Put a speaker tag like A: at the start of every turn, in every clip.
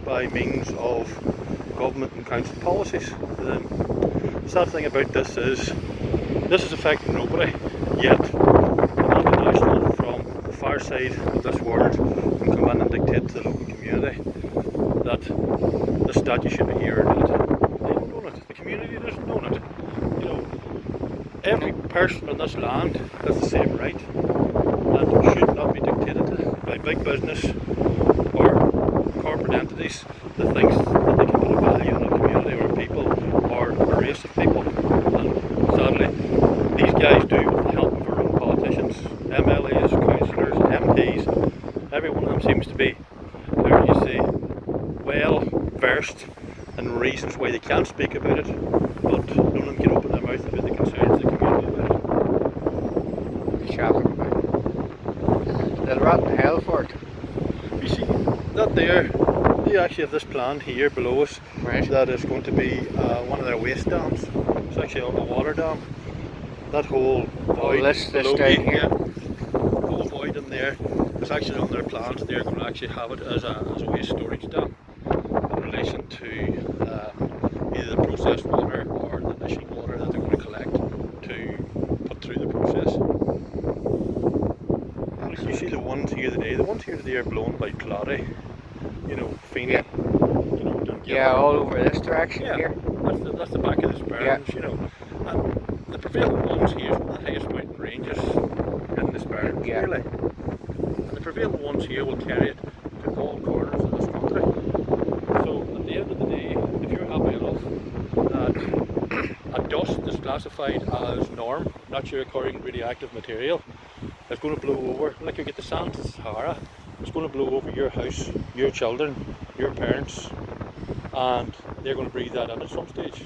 A: by means of government and council policies. The sad thing about this is affecting nobody, yet a multinational from the far side of this world can come in and dictate to the local community that the statue should be here or not. They don't own it, the community doesn't own it. You know, every person on this land has the same right and should not be dictated to by big business or corporate entities that thinks that they can put a value in a community or people or a race of people. And sadly, these guys do with the help of our own politicians, MLAs, councillors, MPs. Every one of them seems to be, how do you say, well versed in reasons why they can't speak about it, but none of them can open their mouth about the concerns of the community about it.
B: Shocking. They'll rot in hell for it.
A: You see, that there, they actually have this plan here below us,
B: right,
A: that is going to be one of their waste dams. It's actually a water dam. That whole void below
B: down here,
A: whole void in there is actually on their plans. They're going to actually have it as a waste storage dam in relation to either the processed water or the initial water that they're going to collect to put through the process. You see the ones here today are blown by Clary, you know, Feeney,
B: yeah,
A: you know,
B: yeah, all over this direction here.
A: That's the back of the Sperrin, you know. And the prevailing ones here is one of the highest mountain ranges in the Sperrin, really. And the prevailing ones here will carry it to all corners of this country. So at the end of the day, if you're happy enough that a dust is classified as norm, naturally occurring radioactive material, it's going to blow over, like you get the sands of the Sahara, it's going to blow over your house, your children, your parents, and they're going to breathe that in at some stage.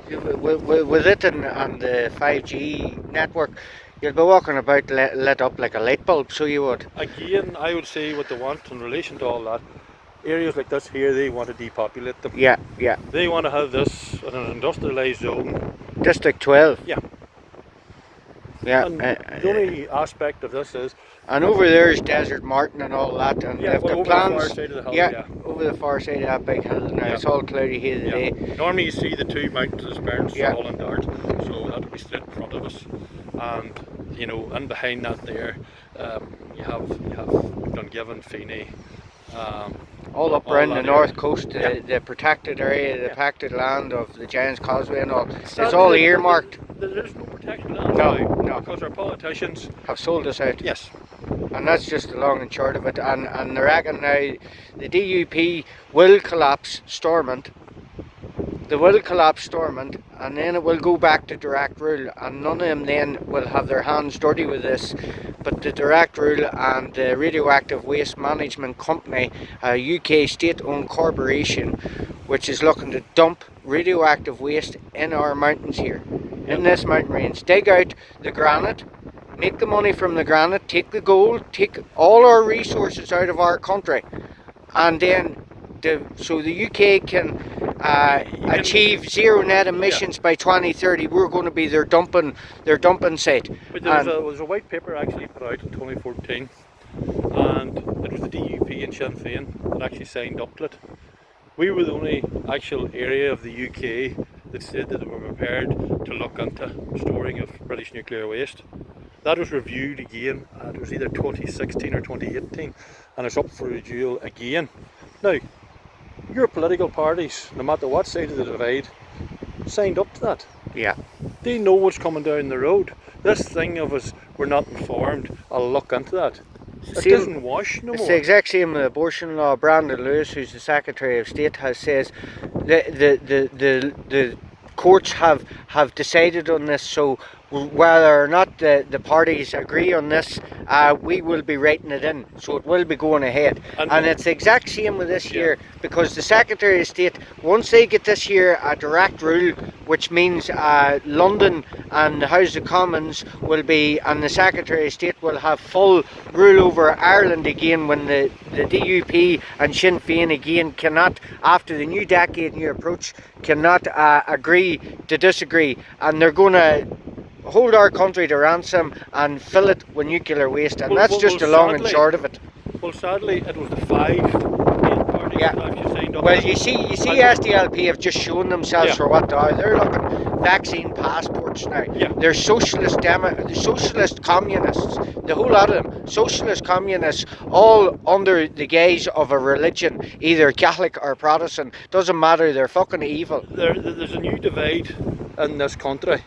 B: With it and the 5G network, you'll be walking about lit up like a light bulb, so you would.
A: Again, I would say what they want in relation to all that, areas like this here, they want to depopulate them.
B: Yeah, yeah.
A: They want to have this in an industrialised zone.
B: District 12.
A: Yeah.
B: Yeah.
A: And the only aspect of this is...
B: And over there is Desert Martin and all that. And
A: yeah,
B: if
A: well,
B: the
A: over
B: plans,
A: the far side of the hill,
B: yeah, over the far side of that big hill. Now it's all cloudy here today.
A: Normally you see the two mountains of Sperrin falling down, so that would be straight in front of us. And, you know, and behind that there, you have Dungiven, Feeney,
B: all up around the north coast, the protected area, the protected land of the Giant's Causeway and all. It's all earmarked.
A: There's no protected land
B: no,
A: because our politicians
B: have sold us out.
A: Yes.
B: And that's just the long and short of it. And they reckon now the DUP will collapse Stormont. They will collapse Stormont, and then it will go back to direct rule, and none of them then will have their hands dirty with this. But the direct rule and the Radioactive Waste Management Company, a UK state-owned corporation, which is looking to dump radioactive waste in our mountains here, in this mountain range. Dig out the granite, make the money from the granite, take the gold, take all our resources out of our country, and then so the UK can achieve zero net emissions by 2030. We're going to be their dumping site.
A: But there was a white paper actually put out in 2014, and it was the DUP and Sinn Féin that actually signed up to it. We were the only actual area of the UK that said that they were prepared to look into storing of British nuclear waste. That was reviewed again, it was either 2016 or 2018, and it's up for review again. Now, your political parties, no matter what side of the divide, signed up to that.
B: Yeah.
A: They know what's coming down the road. This thing of us, we're not informed, I'll look into that. It doesn't wash no more.
B: It's the exact same with abortion law. Brandon Lewis, who's the Secretary of State, says the courts have decided on this, so whether or not the parties agree on this, we will be writing it in, so it will be going ahead. And it's the exact same with this year, because the Secretary of State, once they get this year a direct rule, which means London and the House of Commons will be, and the Secretary of State will have full rule over Ireland again, when the DUP and Sinn Féin again cannot, after the new decade, new approach, cannot agree to disagree, and they're going to hold our country to ransom and fill it with nuclear waste, and that's just the long and short of it.
A: Well, sadly, it was the five main parties
B: Yeah.
A: that actually signed up.
B: Well, you see, SDLP have just shown themselves
A: Yeah.
B: for what they are. They're looking vaccine passports now.
A: Yeah.
B: They're socialist communists. The whole lot of them, socialist communists, all under the gaze of a religion, either Catholic or Protestant. Doesn't matter. They're fucking evil.
A: There's a new divide in this country.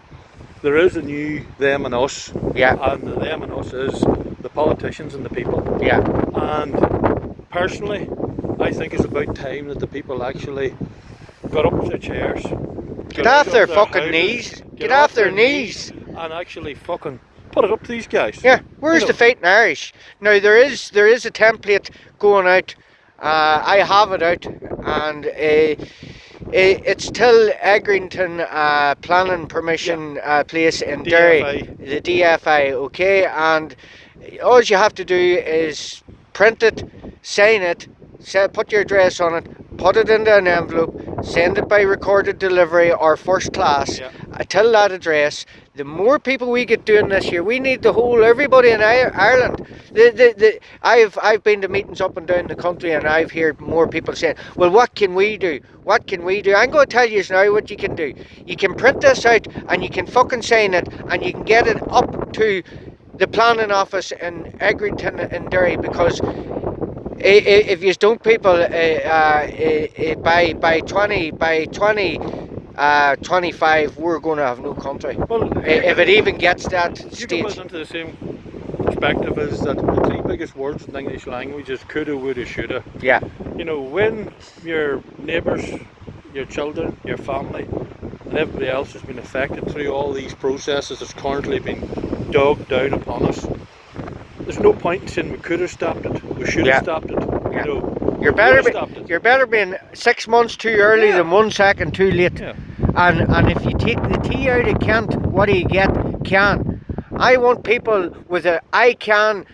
A: There is a new them and us.
B: Yeah.
A: And the them and us is the politicians and the people.
B: Yeah.
A: And personally, I think it's about time that the people actually got up off their chairs.
B: Get off their fucking
A: houses,
B: knees. Get off their knees.
A: And actually fucking put it up to these guys.
B: Yeah, where's the fighting Irish? Now there is a template going out. I have it out, and it's till Egrington planning permission place in Derry, the DFI. Okay, and all you have to do is print it, sign it, put your address on it, put it into an envelope, send it by recorded delivery or first class.
A: Yeah.
B: Tell that address. The more people we get doing this here, we need everybody in Ireland. I've been to meetings up and down the country, and I've heard more people saying, well, what can we do? What can we do? I'm going to tell you now what you can do. You can print this out and you can fucking sign it, and you can get it up to the planning office in Egrington and Derry, because if you don't, people, by 2025, we're going to have no country. Well, if it even gets that stage.
A: You can put it into the same perspective as that the three biggest words in the English language is coulda, woulda, shoulda.
B: Yeah.
A: You know, when your neighbours, your children, your family, and everybody else has been affected through all these processes that's currently been dogged down upon us, there's no point in saying we could have stopped it, we should have stopped it.
B: Yeah.
A: You know,
B: you're better being 6 months too early than 1 second too late.
A: Yeah.
B: And if you take the T out of can't, what do you get? Can. I want people with a I can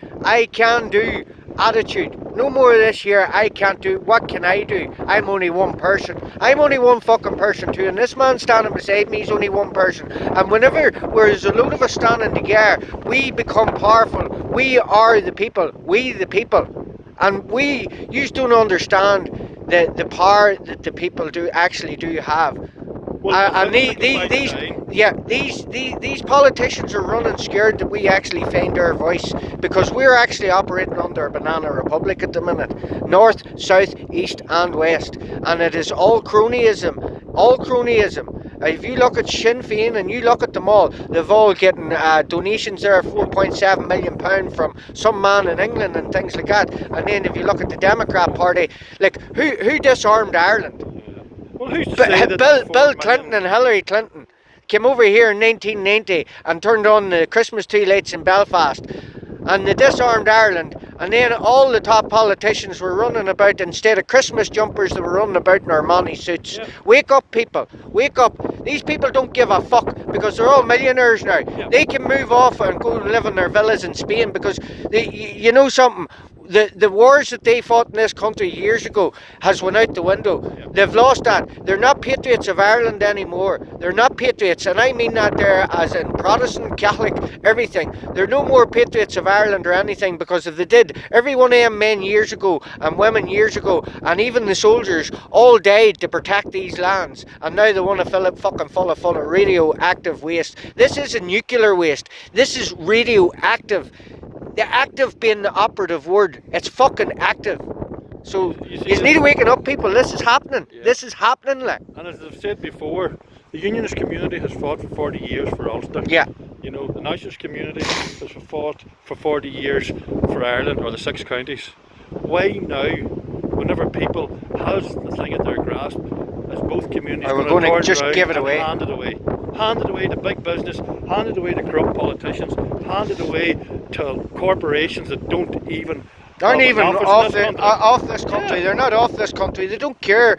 B: do attitude. No more of this here, I can't do. What can I do? I'm only one person. I'm only one fucking person too. And this man standing beside me is only one person. And whenever there's a load of us standing together, we become powerful. We are the people. We the people. And you don't understand the power that the people do have.
A: Well,
B: And these politicians are running scared that we actually find our voice, because we're actually operating under a banana republic at the minute, north, south, east and west, and it is all cronyism. If you look at Sinn Féin and you look at them all, they've all getting donations there of £4.7 million from some man in England and things like that. And then if you look at the Democrat Party, like who disarmed Ireland?
A: Well, who's to say that
B: Bill Clinton and Hillary Clinton came over here in 1990 and turned on the Christmas tree lights in Belfast, and they disarmed Ireland, and then all the top politicians were running about, instead of Christmas jumpers, they were running about in Armani suits.
A: Yeah.
B: Wake up, people, wake up. These people don't give a fuck, because they're all millionaires now.
A: Yeah.
B: They can move off and go and live in their villas in Spain, because you know something, the wars that they fought in this country years ago has went out the window.
A: Yeah.
B: They've lost that. They're not patriots of Ireland anymore. They're not patriots, and I mean that there as in Protestant, Catholic, everything. They're no more patriots of Ireland or anything, because if they did, every one of them men years ago and women years ago, and even the soldiers, all died to protect these lands, and now they want to fill it fucking full of radioactive waste. This isn't nuclear waste. This is radioactive. The active being the operative word. It's fucking active. So you need to waken up, people. This is happening.
A: Yeah.
B: This is happening, like.
A: And as I've said before, the unionist community has fought for 40 years for Ulster.
B: Yeah.
A: You know, the nationalist community has fought for 40 years for Ireland, or the 6 counties. Why now, whenever people has the thing at their grasp, as both communities
B: We're going to just give it away.
A: Hand it away. Hand it away to big business, hand it away to corrupt politicians, hand it away to corporations that aren't even
B: off this country.
A: Yeah.
B: They're not off this country. They don't care.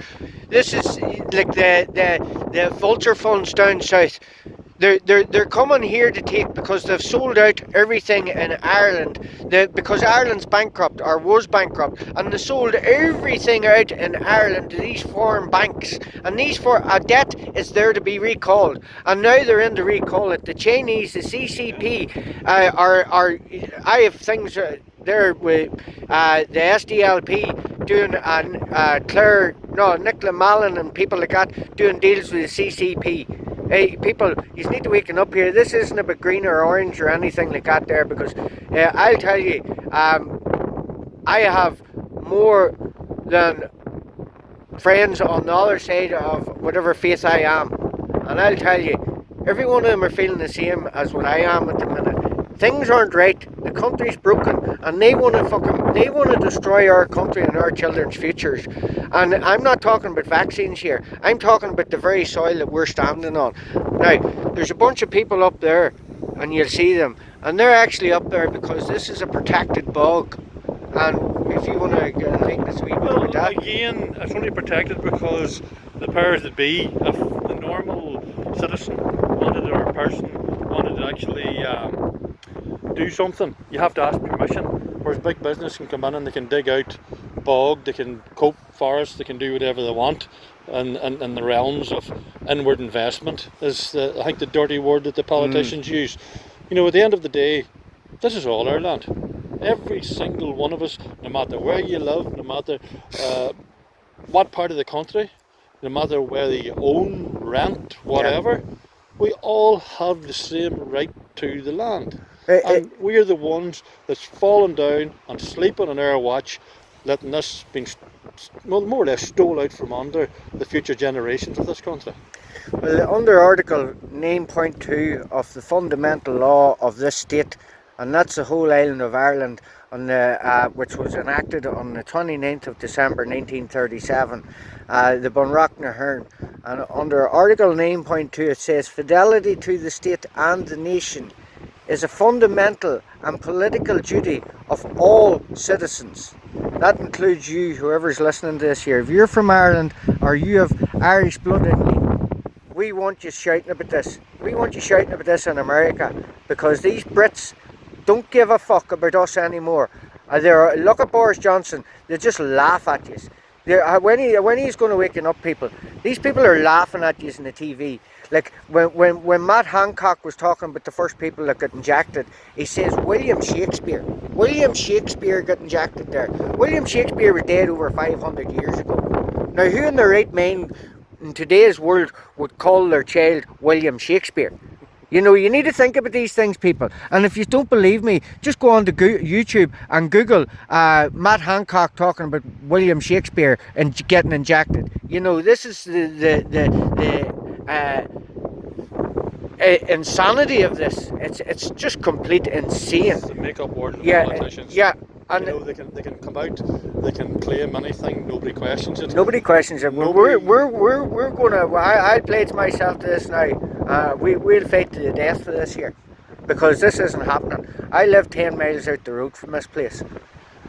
B: This is like the vulture funds down south. They're coming here to take, because they've sold out everything in Ireland. Because Ireland's bankrupt, or was bankrupt, and they sold everything out in Ireland to these foreign banks. And a debt is there to be recalled. And now they're in to recall it. The Chinese, the CCP, I have things there with the SDLP doing Nicola Mallon and people like that doing deals with the CCP. Hey, people, you need to waken up here. This isn't about green or orange or anything like that there, because I'll tell you, I have more than friends on the other side of whatever faith I am, and I'll tell you, every one of them are feeling the same as what I am at the minute. Things aren't right. The country's broken, and they want to destroy our country and our children's futures. And I'm not talking about vaccines here. I'm talking about the very soil that we're standing on. Now, there's a bunch of people up there, and you'll see them, and they're actually up there because this is a protected bog. And if you want to link this wee bit with that.
A: Again, it's only protected because the powers that be, if the normal citizen wanted, or a person wanted to actually do something, you have to ask permission. Whereas big business can come in and they can dig out bog, they can cope forests, they can do whatever they want, and the realms of inward investment is I think the dirty word that the politicians use. You know, at the end of the day, this is all our land. Every single one of us, no matter where you live, no matter what part of the country, no matter whether you own, rent, whatever, we all have the same right to the land. And we're the ones that's fallen down and sleeping on our watch, letting this being more or less stole out from under the future generations of this country.
B: Well, under Article 9.2 of the fundamental law of this state, and that's the whole island of Ireland, on the which was enacted on the 29th of December 1937, the Bunrock na Hern. And under Article 9.2 it says, fidelity to the state and the nation is a fundamental and political duty of all citizens. That includes you, whoever's listening to this here. If you're from Ireland or you have Irish blood in you, we want you shouting about this. We want you shouting about this in America, because these Brits don't give a fuck about us anymore. Look at Boris Johnson, they just laugh at you. When he's going to waken up people, these people are laughing at you in the TV. Like when Matt Hancock was talking about the first people that got injected, he says William Shakespeare got injected there. William Shakespeare was dead over 500 years ago. Now who in their right mind in today's world would call their child William Shakespeare? You know, you need to think about these things, people. And if you don't believe me, just go on to YouTube and Google Matt Hancock talking about William Shakespeare and getting injected. You know, this is the insanity of this. It's just complete insane.
A: It's the make-up word of the politicians.
B: Yeah.
A: And you know, they can come out, they can claim anything, nobody questions it.
B: Nobody questions it. We're gonna. I'll pledge myself to this now. We'll fight to the death for this here, because this isn't happening. I live 10 miles out the road from this place,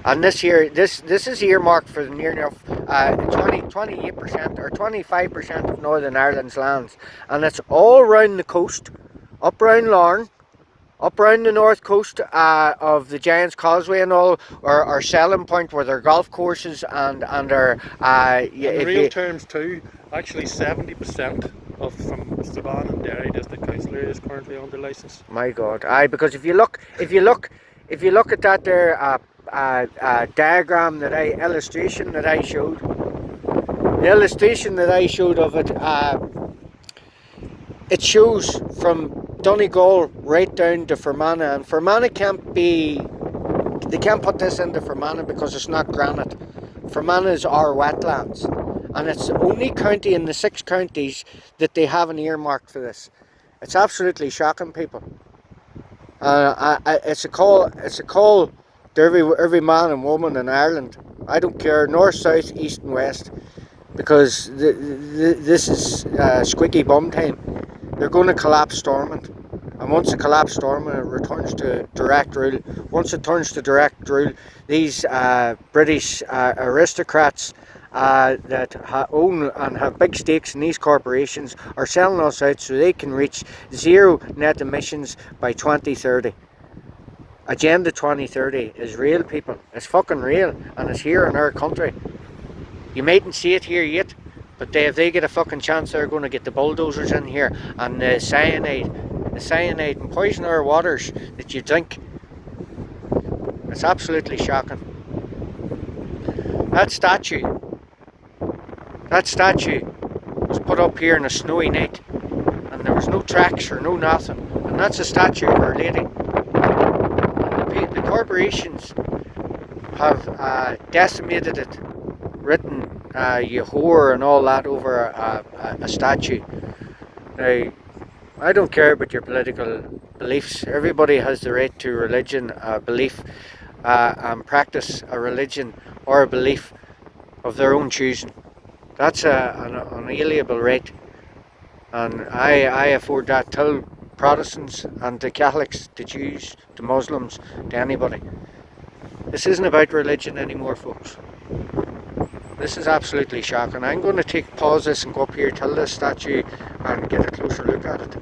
B: and this is earmarked for near enough 28% or 25% of Northern Ireland's lands, and it's all around the coast, up around Larne, up around the north coast of the Giant's Causeway and all, or selling point where their golf courses and are.
A: In real terms too, actually 70% from Sperrin and Derry District Council area is currently under licence.
B: My God, because if you look at that there diagram illustration that I showed, the illustration that I showed of it, it shows from Donegal right down to Fermanagh, and Fermanagh they can't put this into Fermanagh because it's not granite. Fermanagh is our wetlands, and it's the only county in the 6 counties that they have an earmark for this. It's absolutely shocking, people. It's a call to every man and woman in Ireland. I don't care, north, south, east and west, because this is squeaky bum time. They're going to collapse Stormont, and once it collapses Stormont, it returns to direct rule. Once it turns to direct rule, these British aristocrats that own and have big stakes in these corporations are selling us out so they can reach zero net emissions by 2030. Agenda 2030 is real, people. It's fucking real, and it's here in our country. You mightn't see it here yet, but if they get a fucking chance, they're going to get the bulldozers in here, and the cyanide and poison our waters that you drink. It's absolutely shocking. That statue was put up here in a snowy night, and there was no tracks or no nothing, and that's a statue of Our Lady. The corporations have decimated it, written you whore and all that over a statue. Now, I don't care about your political beliefs. Everybody has the right to religion, belief, and practice a religion or a belief of their own choosing. That's an unalienable right, and I afford that to Protestants and to Catholics, to Jews, to Muslims, to anybody. This isn't about religion anymore, folks. This is absolutely shocking. I'm going to pause this and go up here, tell this statue, and get a closer look at it.